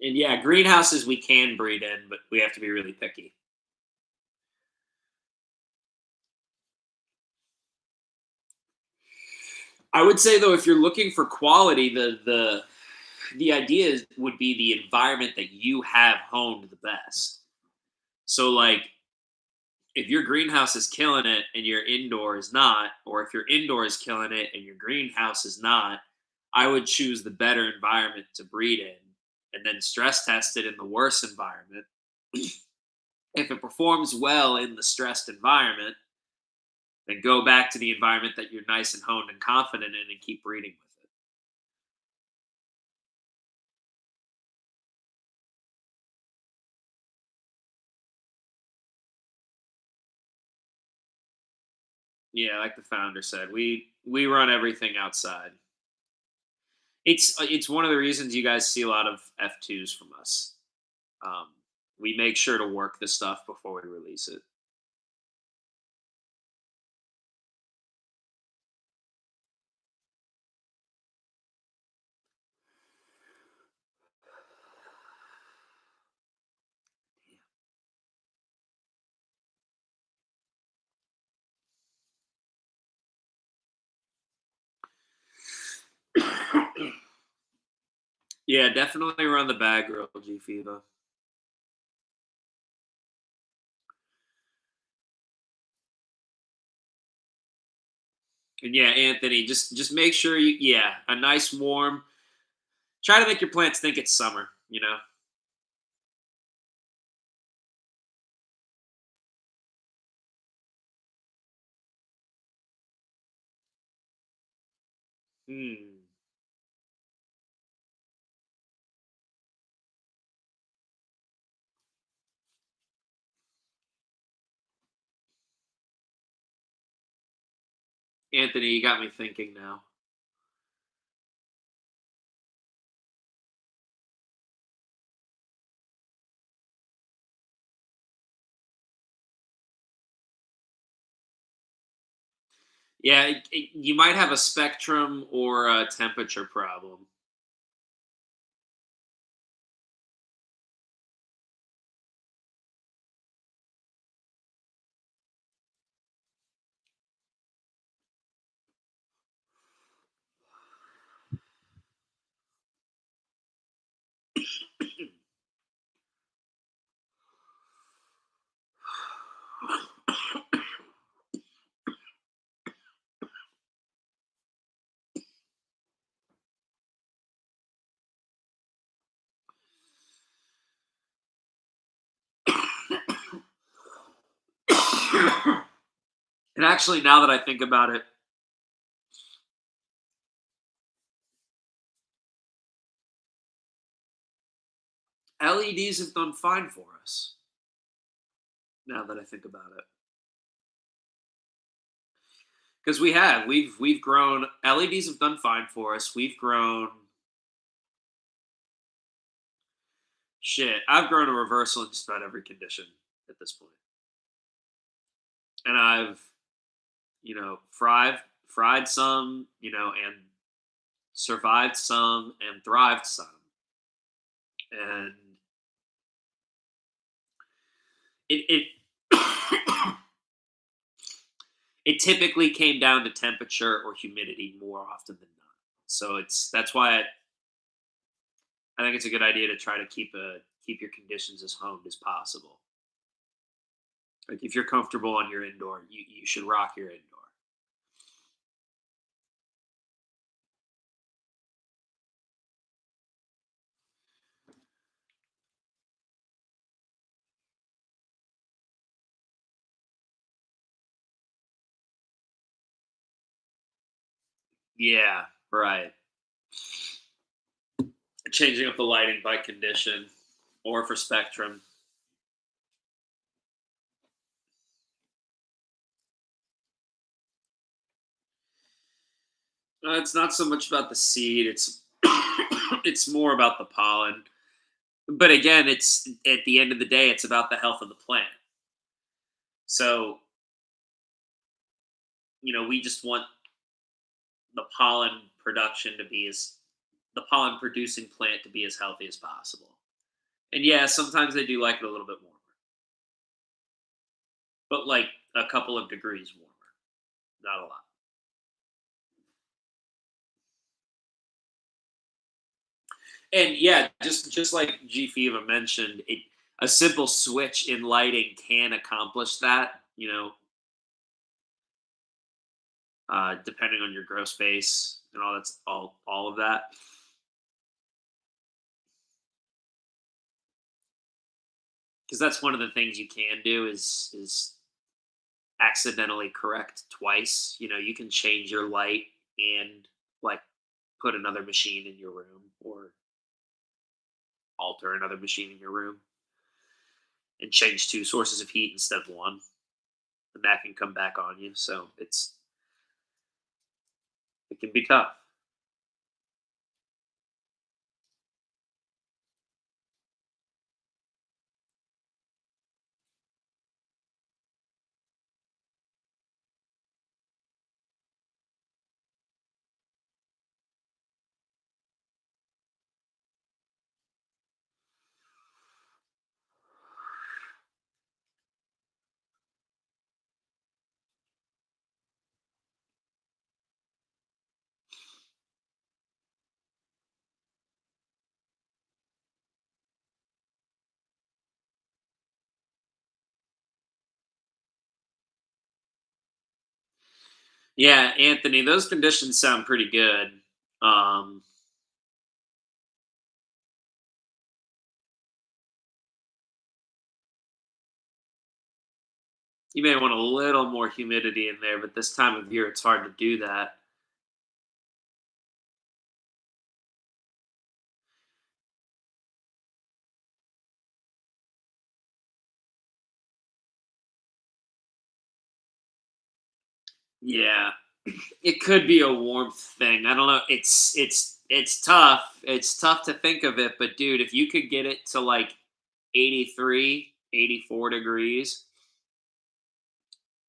And yeah, greenhouses we can breed in, but we have to be really picky. I would say though, if you're looking for quality, the the idea would be the environment that you have honed the best. So, like, if your greenhouse is killing it and your indoor is not, or if your indoor is killing it and your greenhouse is not, I would choose the better environment to breed in and then stress test it in the worst environment. If it performs well in the stressed environment, then go back to the environment that you're nice and honed and confident in and keep breeding with it. Yeah, like the founder said, we run everything outside. It's one of the reasons you guys see a lot of F2s from us. Um, we make sure to work the stuff before we release it. Yeah, definitely run the bag girl, G Fiva. And yeah, Anthony, just make sure you yeah, a nice warm. Try to make your plants think it's summer, you know. Hmm. Anthony, you got me thinking now. Yeah, you might have a spectrum or a temperature problem. And actually, now that I think about it, LEDs have done fine for us. Now that I think about it, because we've grown. LEDs have done fine for us. We've grown. Shit, I've grown a reversal in just about every condition at this point, and I've fried some, and survived some and thrived some, and it it typically came down to temperature or humidity more often than not. So that's why I think it's a good idea to try to keep your conditions as honed as possible. Like if you're comfortable on your indoor, you should rock your indoor. Yeah, right. Changing up the lighting by condition or for spectrum. It's not so much about the seed. It's it's more about the pollen. But again, it's at the end of the day, it's about the health of the plant. So we just want the pollen production to be as the pollen producing plant to be as healthy as possible. And yeah, sometimes they do like it a little bit warmer, but like a couple of degrees warmer, not a lot. And yeah, just like G Fiva mentioned, a simple switch in lighting can accomplish that. Depending on your grow space and all of that. Because that's one of the things you can do is accidentally correct twice. You can change your light and like put another machine in your room or alter another machine in your room and change two sources of heat instead of one. And that can come back on you. So it can be tough. Yeah, Anthony, those conditions sound pretty good. Um, you may want a little more humidity in there, but this time of year it's hard to do that. Yeah, it could be a warmth thing. I don't know. It's tough. It's tough to think of it, but dude, if you could get it to like 83, 84 degrees,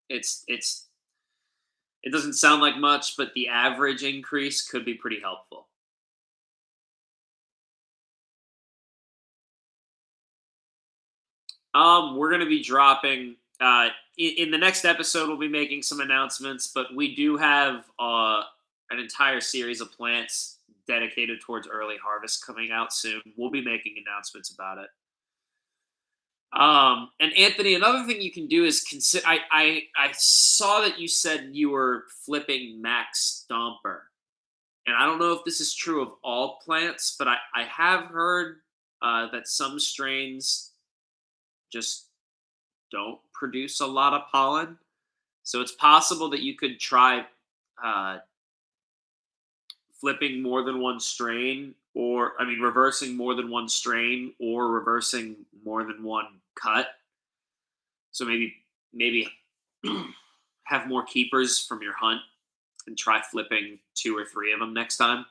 it's it doesn't sound like much, but the average increase could be pretty helpful. We're gonna be dropping in the next episode. We'll be making some announcements, but we do have an entire series of plants dedicated towards early harvest coming out soon. We'll be making announcements about it. And Anthony, another thing you can do is consider. I saw that you said you were flipping Max Stomper, and I don't know if this is true of all plants, but I have heard that some strains just don't produce a lot of pollen. So it's possible that you could try uh, flipping more than one strain, or I mean, reversing more than one strain, or reversing more than one cut. So maybe have more keepers from your hunt and try flipping two or three of them next time.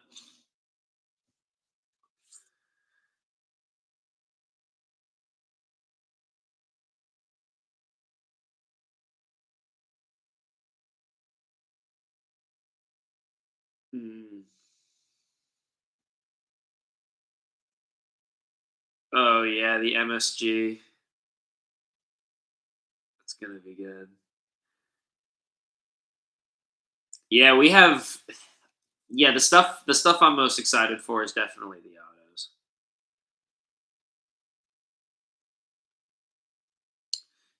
Hmm. Oh yeah, the MSG. It's gonna be good. Yeah, we have. Yeah, the stuff I'm most excited for is definitely the autos.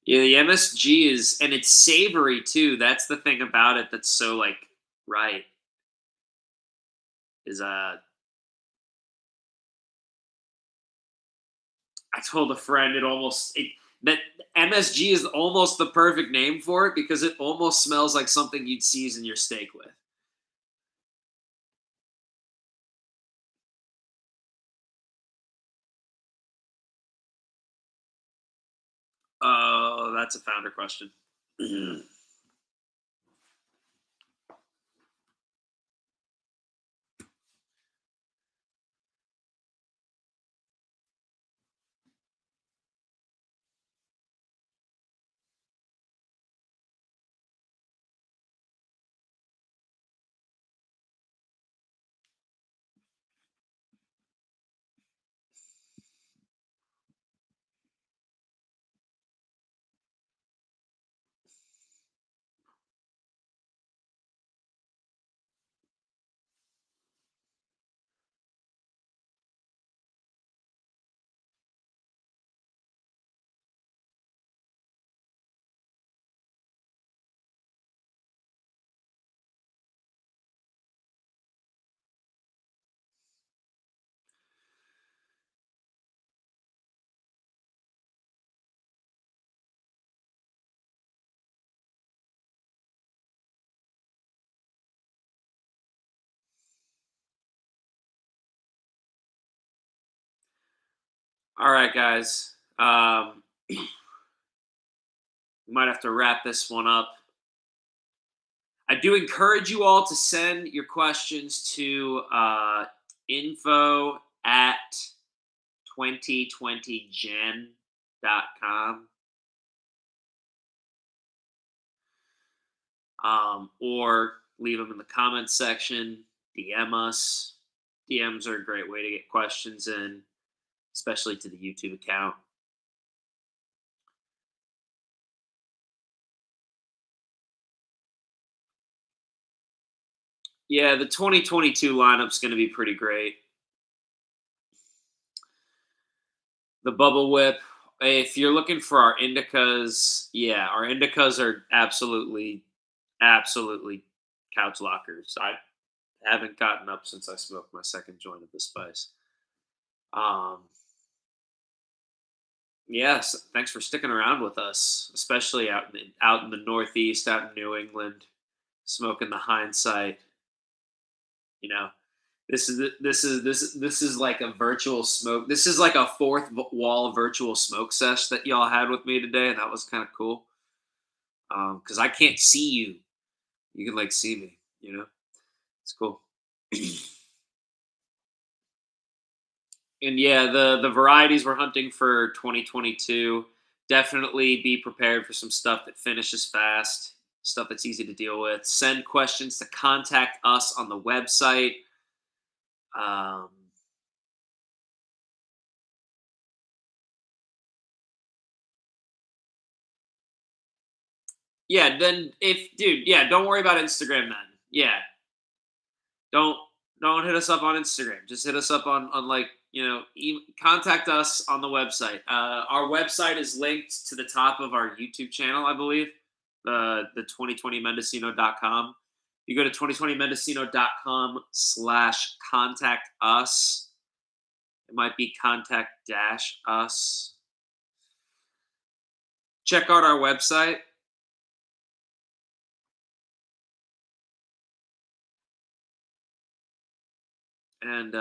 Yeah, the MSG is, and it's savory too. That's the thing about it that's so like right is I told a friend that MSG is almost the perfect name for it because it almost smells like something you'd season your steak with. Oh, that's a founder question. All right, guys. We might have to wrap this one up. I do encourage you all to send your questions to info at 2020gen.com, or leave them in the comments section, DM us. DMs are a great way to get questions in, especially to the YouTube account. Yeah, the 2022 lineup's going to be pretty great. The bubble whip. If you're looking for our indicas, yeah, our indicas are absolutely couch lockers. I haven't gotten up since I smoked my second joint of the spice. Um, yes, thanks for sticking around with us, especially out in the Northeast, out in New England, smoking the hindsight. You know, this is like a virtual smoke. This is like a fourth wall virtual smoke sesh that y'all had with me today, and that was kind of cool. Because I can't see you, you can like see me. It's cool. And yeah, the varieties we're hunting for 2022. Definitely be prepared for some stuff that finishes fast, stuff that's easy to deal with. Send questions to contact us on the website. Um, yeah, then if dude, yeah, don't worry about Instagram then. Yeah, don't don't hit us up on Instagram. Just hit us up on like contact us on the website. Our website is linked to the top of our YouTube channel, I believe. The 2020mendocino.com. You go to 2020mendocino.com/contact us. It might be contact dash us. Check out our website. And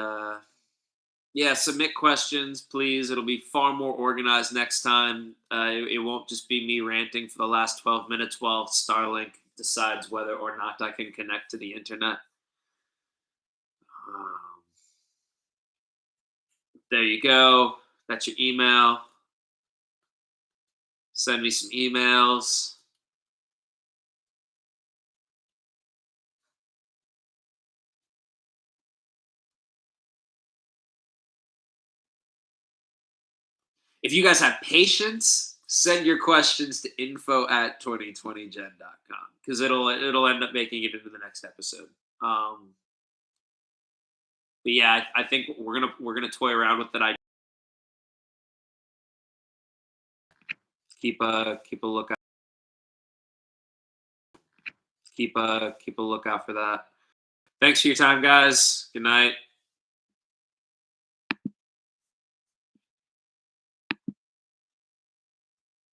yeah, submit questions, please. It'll be far more organized next time. It won't just be me ranting for the last 12 minutes while Starlink decides whether or not I can connect to the internet. Um, there you go. That's your email. Send me some emails. If you guys have patience, send your questions to info at 2020gen.com, because it'll end up making it into the next episode. But yeah, I think we're gonna toy around with it. I keep a lookout keep a lookout for that. Thanks for your time, guys. Good night.